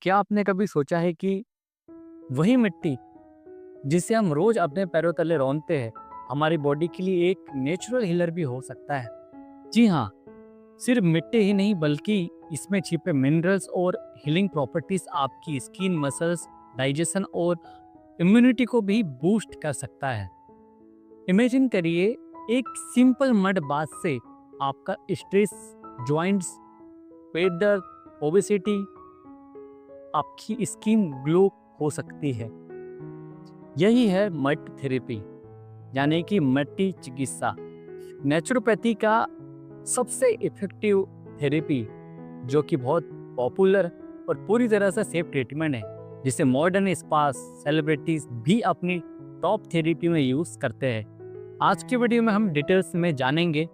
क्या आपने कभी सोचा है कि वही मिट्टी जिसे हम रोज अपने पैरों तले रौंदते हैं, हमारी बॉडी के लिए एक नेचुरल हीलर भी हो सकता है? जी हाँ, सिर्फ मिट्टी ही नहीं बल्कि इसमें छिपे मिनरल्स और हीलिंग प्रॉपर्टीज आपकी स्किन, मसल्स, डाइजेशन और इम्यूनिटी को भी बूस्ट कर सकता है। इमेजिन करिए, एक सिंपल मड बाथ से आपका स्ट्रेस, जॉइंट्स, पेट दर्द, ओबेसिटी, आपकी स्किन ग्लो हो सकती है। यही है मड थेरेपी, यानी कि मट्टी चिकित्सा, नेचुरोपैथी का सबसे इफेक्टिव थेरेपी, जो कि बहुत पॉपुलर और पूरी तरह से सेफ ट्रीटमेंट है, जिसे मॉडर्न स्पा सेलिब्रिटीज भी अपनी टॉप थेरेपी में यूज करते हैं। आज की वीडियो में हम डिटेल्स में जानेंगे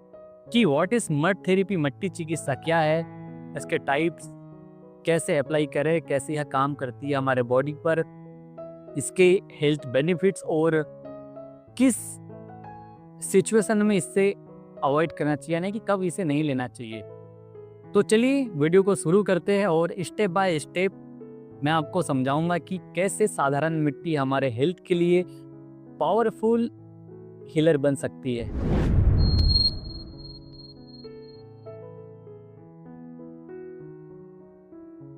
कि व्हाट इज मड थेरेपी, मट्टी चिकित्सा क्या है, इसके टाइप्स, कैसे अप्लाई करें, कैसे यह काम करती है हमारे बॉडी पर, इसके हेल्थ बेनिफिट्स और किस सिचुएशन में इससे अवॉइड करना चाहिए, यानी कि कब इसे नहीं लेना चाहिए। तो चलिए वीडियो को शुरू करते हैं और स्टेप बाय स्टेप मैं आपको समझाऊंगा कि कैसे साधारण मिट्टी हमारे हेल्थ के लिए पावरफुल हीलर बन सकती है।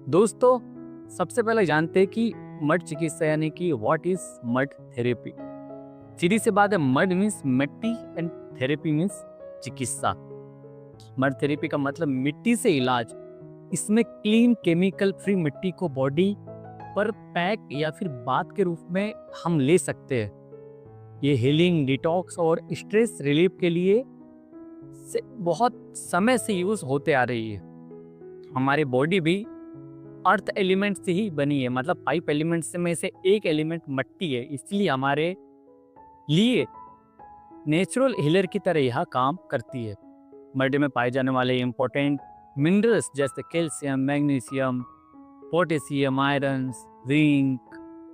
दोस्तों, सबसे पहले जानते हैं कि मड चिकित्सा यानी कि व्हाट इज मड थेरेपी। सीधी सी बात है, मड मीन्स मिट्टी एंड थेरेपी मीन्स चिकित्सा। मड थेरेपी का मतलब मिट्टी से इलाज। इसमें क्लीन केमिकल फ्री मिट्टी को बॉडी पर पैक या फिर बाथ के रूप में हम ले सकते हैं। ये हीलिंग, डिटॉक्स और स्ट्रेस रिलीफ के लिए से बहुत समय से यूज होते आ रही है। हमारी बॉडी भी अर्थ एलिमेंट से ही बनी है, मतलब 5 एलिमेंट्स में से एक एलिमेंट मिट्टी है, इसलिए हमारे लिए नेचुरल हीलर की तरह यह काम करती है। मड में पाए जाने वाले इंपॉर्टेंट मिनरल्स जैसे calcium, magnesium, potassium, iron, zinc,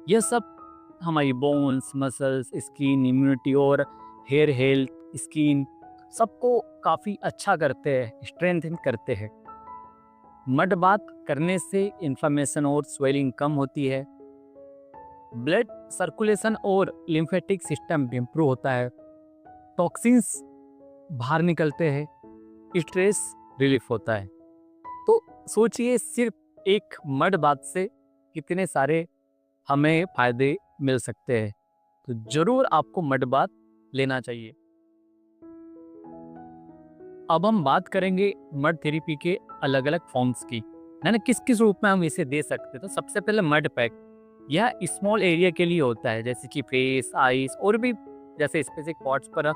यह सब हमारी बोन्स, मसल्स, स्किन, इम्यूनिटी और हेयर हेल्थ, स्किन सबको काफ़ी अच्छा करते हैं, स्ट्रेंथन करते हैं। मड बाथ करने से इन्फ्लेमेशन और स्वेलिंग कम होती है, ब्लड सर्कुलेशन और लिम्फेटिक सिस्टम भी इम्प्रूव होता है, टॉक्सिन्स बाहर निकलते हैं, स्ट्रेस रिलीफ होता है। तो सोचिए, सिर्फ एक मड बाथ से कितने सारे हमें फायदे मिल सकते हैं। तो जरूर आपको मड बाथ लेना चाहिए। अब हम बात करेंगे मड थेरेपी के अलग अलग फॉर्म्स की, यानी किस किस रूप में हम इसे दे सकते हैं। तो सबसे पहले मड पैक, यह स्मॉल एरिया के लिए होता है, जैसे कि फेस, आईज और भी जैसे स्पेसिफिक पॉट्स पर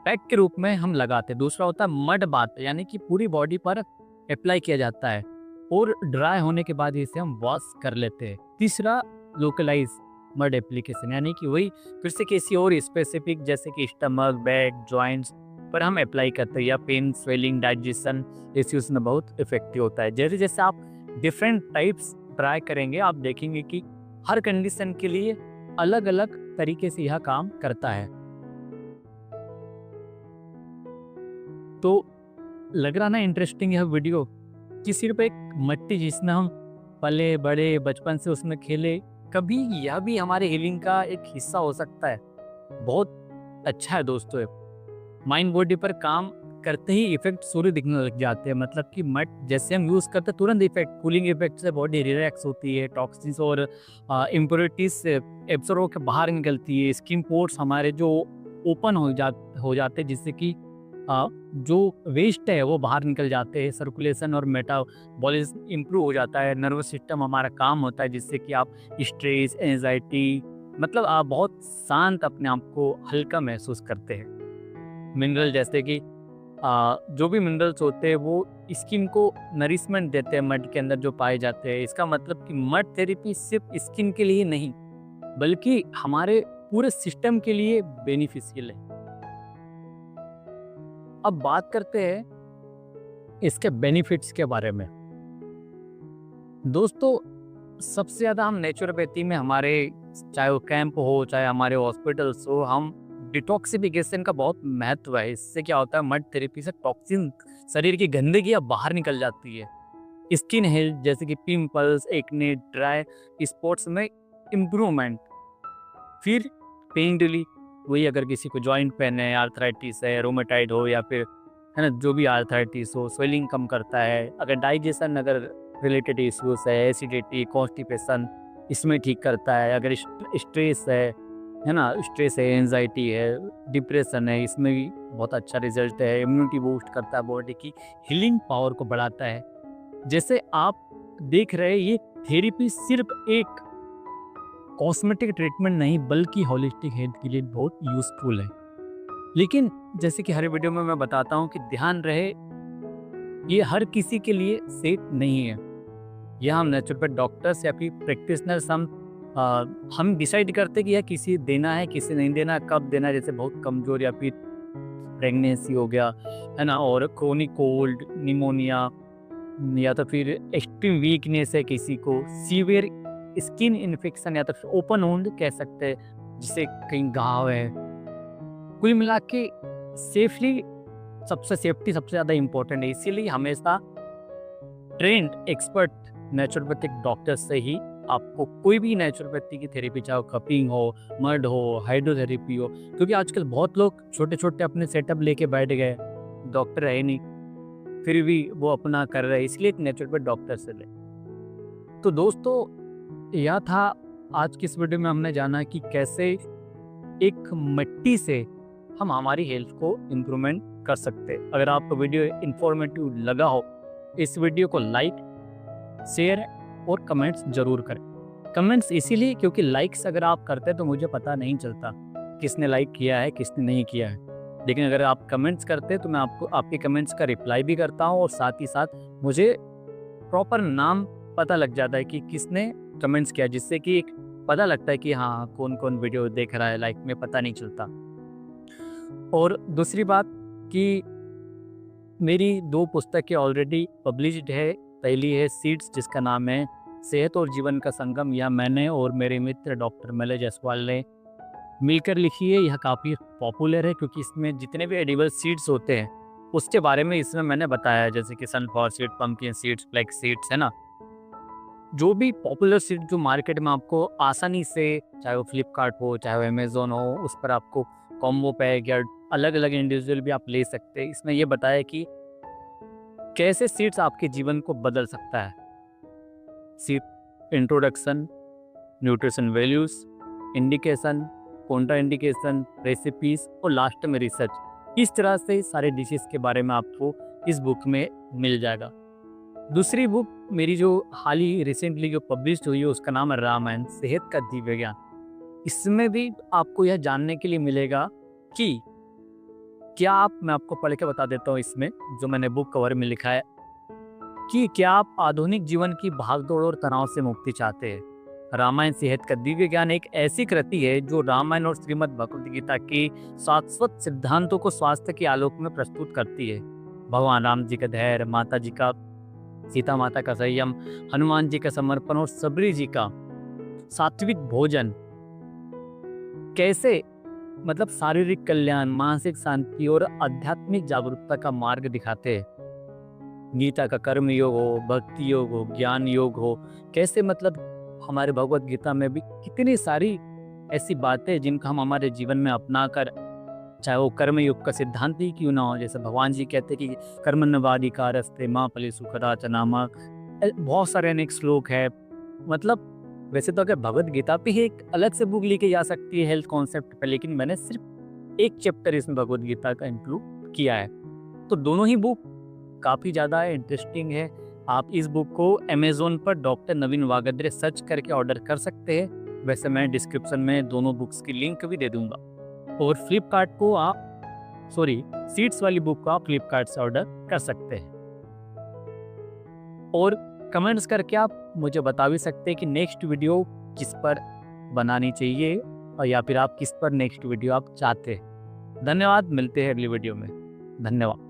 पैक के रूप में हम लगाते हैं। दूसरा होता है मड बाथ, यानी कि पूरी बॉडी पर अप्लाई किया जाता है और ड्राई होने के बाद इसे हम वॉश कर लेते हैं। तीसरा लोकलाइज मड एप्लीकेशन, यानी कि वही फिर से किसी और स्पेसिफिक जैसे कि स्टमक, बैक, जॉइंट्स पर हम अप्लाई करते हैं, या पेन, स्वेलिंग, डाइजेशन इश्यूज में बहुत इफेक्टिव होता है। जैसे जैसे आप डिफरेंट टाइप्स ट्राई करेंगे, आप देखेंगे कि हर कंडीशन के लिए अलग अलग तरीके से यह काम करता है। तो लग रहा ना इंटरेस्टिंग यह वीडियो, कि सिर्फ एक मिट्टी जिसमें हम पले बड़े, बचपन से उसमें खेले, कभी यह भी हमारे हीलिंग का एक हिस्सा हो सकता है। बहुत अच्छा है दोस्तों। माइंड बॉडी पर काम करते ही इफेक्ट शुरू दिखने लग जाते हैं, मतलब कि मड जैसे हम यूज करते हैं तुरंत इफेक्ट, कूलिंग इफेक्ट से बॉडी रिलैक्स होती है, टॉक्सिन्स और इम्प्योरिटीज से एब्सॉर्ब होकर बाहर निकलती है, स्किन पोर्स हमारे जो ओपन हो जाते हैं, जिससे कि जो वेस्ट है वो बाहर निकल जाते हैं, सर्कुलेशन और मेटाबॉलिज्म इम्प्रूव हो जाता है, नर्वस सिस्टम हमारा काम होता है, जिससे कि आप स्ट्रेस, एंजाइटी, मतलब आप बहुत शांत, अपने आप को हल्का महसूस करते हैं। मिनरल जैसे कि जो भी मिनरल्स होते हैं वो स्किन को नरिशमेंट देते हैं, मड के अंदर जो पाए जाते हैं। इसका मतलब कि मड थेरेपी सिर्फ स्किन के लिए नहीं बल्कि हमारे पूरे सिस्टम के लिए बेनिफिशियल है। अब बात करते हैं इसके बेनिफिट्स के बारे में। दोस्तों, सबसे ज़्यादा हम नेचुरोपैथी में हमारे, चाहे वो कैंप हो, चाहे हमारे हॉस्पिटल्स हो, हम डिटॉक्सिफिकेशन का बहुत महत्व है। इससे क्या होता है, मड थेरेपी से टॉक्सिन, शरीर की गंदगी अब बाहर निकल जाती है स्किन हेल्थ जैसे कि पिंपल्स, एक्ने, ड्राई स्पॉट्स में इम्प्रूवमेंट। फिर पेन रिलीफ, वही अगर किसी को जॉइंट पेन है, आर्थराइटिस है, रोमेटाइड हो या फिर है ना जो भी आर्थराइटिस हो, स्वेलिंग कम करता है। अगर डाइजेशन अगर रिलेटेड इश्यूज है, एसिडिटी, कॉन्स्टिपेशन, इसमें ठीक करता है। अगर स्ट्रेस है ना, स्ट्रेस है, एंजाइटी है, डिप्रेशन है, इसमें भी बहुत अच्छा रिजल्ट है। इम्यूनिटी बूस्ट करता है, बॉडी की हीलिंग पावर को बढ़ाता है। जैसे आप देख रहे हैं, ये थेरेपी सिर्फ एक कॉस्मेटिक ट्रीटमेंट नहीं बल्कि होलिस्टिक हेल्थ के लिए बहुत यूजफुल है। लेकिन जैसे कि हर वीडियो में मैं बताता हूँ कि ध्यान रहे, ये हर किसी के लिए सेफ नहीं है। यह हम नेचुरोपैथ डॉक्टर्स या फिर प्रैक्टिशनर्स हम डिसाइड करते कि यह किसी देना है, किसी नहीं देना, कब देना है। जैसे बहुत कमज़ोर या फिर प्रेगनेंसी हो गया है ना, और क्रोनिक कोल्ड, निमोनिया, या तो फिर एक्सट्रीम वीकनेस है किसी को, सीवियर स्किन इन्फेक्शन या तो फिर ओपन वुंड कह सकते हैं जिसे कहीं घाव है। कुल मिला के सेफली सेफ्टी सबसे ज़्यादा इम्पोर्टेंट है। इसीलिए हमेशा ट्रेंड एक्सपर्ट नेचुरोपैथिक डॉक्टर से ही आपको कोई भी नेचुरोपैथी की थेरेपी, चाहे कपिंग हो, मड हो, हाइड्रोथेरेपी हो, क्योंकि आजकल बहुत लोग छोटे छोटे अपने सेटअप लेके बैठ गए, डॉक्टर है नहीं, फिर भी वो अपना कर रहे हैं, इसलिए एक नेचुरोपैथ डॉक्टर से ले। तो दोस्तों, यह था आज की इस वीडियो में हमने जाना कि कैसे एक मिट्टी से हम हमारी हेल्थ को इम्प्रूवमेंट कर सकते हैं। अगर आपको वीडियो इंफॉर्मेटिव लगा हो, इस वीडियो को लाइक, शेयर और कमेंट्स जरूर करें। कमेंट्स इसीलिए क्योंकि लाइक्स अगर आप करते हैं तो मुझे पता नहीं चलता किसने लाइक किया है, किसने नहीं किया है। लेकिन अगर आप कमेंट्स करते हैं तो मैं आपको आपके कमेंट्स का रिप्लाई भी करता हूँ, और साथ ही साथ मुझे प्रॉपर नाम पता लग जाता है कि किसने कमेंट्स किया, जिससे कि एक पता लगता है कि हाँ कौन कौन वीडियो देख रहा है, लाइक में पता नहीं चलता। और दूसरी बात कि मेरी 2 पुस्तकें ऑलरेडी पब्लिश्ड है। पहली है सीड्स, जिसका नाम है सेहत और जीवन का संगम, यह मैंने और मेरे मित्र डॉक्टर मलय जायसवाल ने मिलकर लिखी है। यह काफ़ी पॉपुलर है क्योंकि इसमें जितने भी एडिबल सीड्स होते हैं उसके बारे में इसमें मैंने बताया है, जैसे कि sunflower seed, pumpkin seeds, flax seeds, है ना, जो भी पॉपुलर सीड जो मार्केट में आपको आसानी से, चाहे वो फ्लिपकार्ट हो, चाहे वो अमेजोन हो, उस पर आपको कॉम्बो पैक या अलग अलग इंडिविजुअल भी आप ले सकते हैं। इसमें यह बताया कि कैसे सीड्स आपके जीवन को बदल सकता है। Seed introduction, nutrition values, indication, Contra indication, recipes और लास्ट में रिसर्च। इस तरह से सारे डिशेस के बारे में आपको इस बुक में मिल जाएगा। दूसरी बुक मेरी जो हाल ही रिसेंटली जो पब्लिश हुई है उसका नाम है रामायण, सेहत का दिव्य ज्ञान। इसमें भी आपको यह जानने के लिए मिलेगा कि मैं आपको पढ़ के बता देता हूँ इसमें जो मैंने बुक कवर में लिखा है, कि क्या आप आधुनिक जीवन की भागदौड़ और तनाव से मुक्ति चाहते हैं। रामायण सेहत का दिव्य ज्ञान एक ऐसी कृति है जो रामायण और श्रीमद् भगवद गीता के शाश्वत सिद्धांतों को स्वास्थ्य के आलोक में प्रस्तुत करती है। भगवान राम जी का धैर्य, माता जी का, सीता माता का संयम, हनुमान जी का समर्पण और सबरी जी का सात्विक भोजन कैसे मतलब शारीरिक कल्याण, मानसिक शांति और आध्यात्मिक जागरूकता का मार्ग दिखाते हैं। गीता का कर्म योग हो, भक्ति योग हो, ज्ञान योग हो, कैसे मतलब हमारे भगवत गीता में भी कितनी सारी ऐसी बातें जिनको हम हमारे जीवन में अपना कर, चाहे वो कर्म योग का सिद्धांत ही क्यों ना हो, जैसे भगवान जी कहते हैं कि कर्मण्यवाधिकारस्ते मां फले सुखदा मां, बहुत सारे अनेक श्लोक है। मतलब वैसे तो अगर भगवत गीता पे ही एक अलग से बुक लिखी जा सकती है हेल्थ कॉन्सेप्ट पे, लेकिन मैंने सिर्फ एक चैप्टर इसमें भगवत गीता का इंक्लूड किया है। तो दोनों ही बुक काफ़ी ज़्यादा इंटरेस्टिंग है। आप इस बुक को अमेजोन पर डॉक्टर नवीन वागद्रे सर्च करके ऑर्डर कर सकते हैं। वैसे मैं डिस्क्रिप्शन में दोनों बुक्स की लिंक भी दे दूंगा। और फ्लिपकार्ट को आप सीड्स वाली बुक को आप फ्लिपकार्ट से ऑर्डर कर सकते हैं। और कमेंट्स करके आप मुझे बता भी सकते हैं कि नेक्स्ट वीडियो किस पर बनानी चाहिए, और या फिर आप किस पर नेक्स्ट वीडियो आप चाहते हैं। धन्यवाद, मिलते हैं अगली वीडियो में। धन्यवाद।